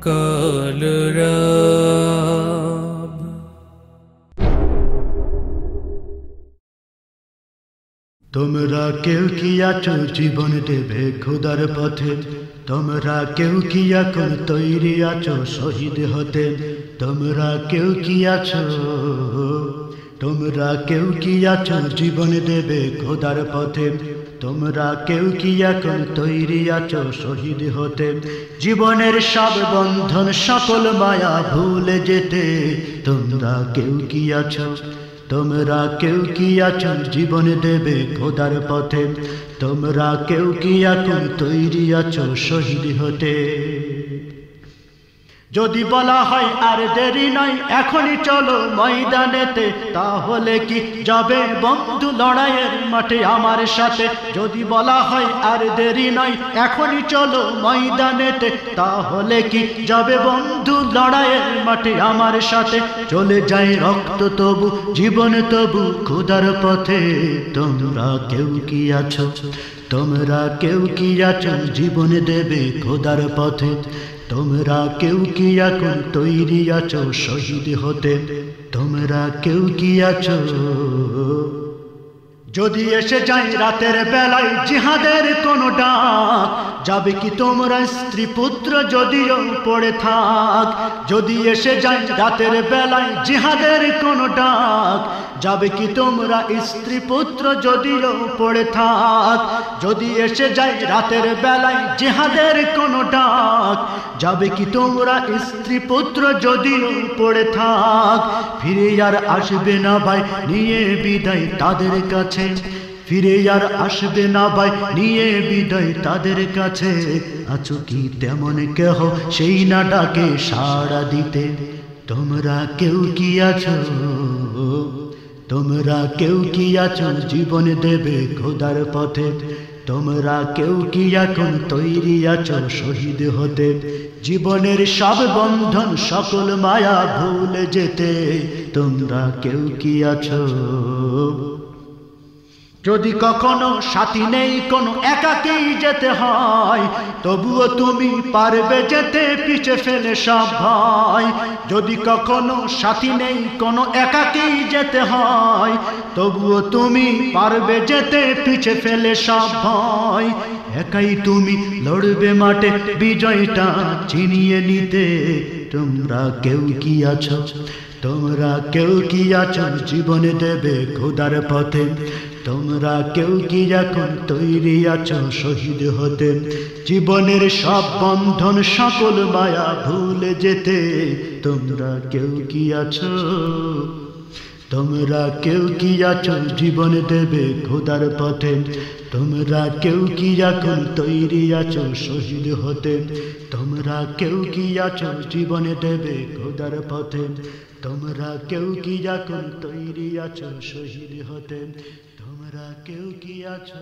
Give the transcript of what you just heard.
কালরাব তোমরা কেউ কি আছো জীবন দেবে খোদার পথে? তোমরা কেউ কি এখন তৈরি আছো শহীদ হতে? তোমরা কেউ কি আছো? তোমরা কেউ কি আছো জীবন দেবে খোদার পথে? তোমরা কেউ কি এখন তৈরি আছো শহীদ হতে? জীবনের সব বন্ধন সকল মায়া ভুলে যেতে তোমরা কেউ কি আছো? তোমরা কেউ কি আছো জীবন দেবে খোদার পথে? তোমরা কেউ কি এখন তৈরি আছো শহীদ হতে? যদি বলা হয় আর দেরি নয় এখনই চলো ময়দানেতে, তাহলে কি যাবে বন্ধু লড়াইয়ের মাঠে আমার সাথে? যদি বলা হয় আর দেরি নয় এখনই চলো ময়দানেতে, তাহলে কি যাবে বন্ধু লড়াইয়ের মাঠে আমার সাথে? চলে যায় রক্ত তবু জীবন তবু খোদার পথে। তোমরা কেউ কি আছো? তোমরা কেউ কি আছো জীবন দেবে খোদার পথে? তোমরা কেউ কি এখন তৈরি আছো শহীদ হতে? তোমরা কেউ কি আছো? যদি এসে যায় রাতের বেলায় জিহাদের কোনো ডাক, যাবে কি তোমরা স্ত্রী পুত্র যদিও পড়ে থাক? যদি এসে যায় রাতের বেলায় জিহাদের কোনো ডাক, যাবে কি তোমরা স্ত্রী পুত্র যদিও পড়ে থাক? যদি এসে যায় রাতের বেলায় জিহাদের কোনো ডাক, যাবে কি তোমরা স্ত্রী পুত্র যদিও পড়ে থাক? ফিরে আর আসবে না ভাই নিয়ে বিদায় তাদের কাছে, ফিরে আর আসবে না ভাই নিয়ে বিদায় তাদের কাছে। আছো কি তেমন কেহ সেই না ডাকে সাড়া দিতে? তোমরা কেউ কি আছো? তোমরা কেউ কি আছো জীবন দেবে খোদার পথে? তোমরা কেউ কি এখন তৈরি আছো শহীদ হতে? জীবনের সব বন্ধন সকল মায়া ভুলে যেতে তোমরা কেউ কি আছো? যদি কখনো সাথী নেই কোনো একাকী যেতে হয়, তবুও তুমি পারবে যেতে পিছে ফেলে সব ভয়। যদি কখনো সাথী নেই কোনো একাকী যেতে হয়, তবুও তুমি পারবে যেতে পিছে ফেলে সব ভয়। একাই তুমি লড়বে মাঠে বিজয়টা ছিনিয়ে নিতে। তোমরা কেউ কি আছো? তোমরা কেউ কি আছো জীবন দেবে খোদার পথে? তোমরা কেউ কি এখন তৈরি আছো শহীদ হতে? জীবনের সব বন্ধন সকল মায়া ভুলে যেতে তোমরা কেউ কি আছো? তোমরা কেউ কি আছো জীবন দেবে খোদার পথে? তোমরা কেউ কি এখন তৈরি আছো শহীদ হতে? তোমরা কেউ কি আছো জীবন দেবে খোদার পথে? তোমরা কেউ কি এখন তৈরি আছো শহীদ হতে? তোমরা কেউ কি আছো?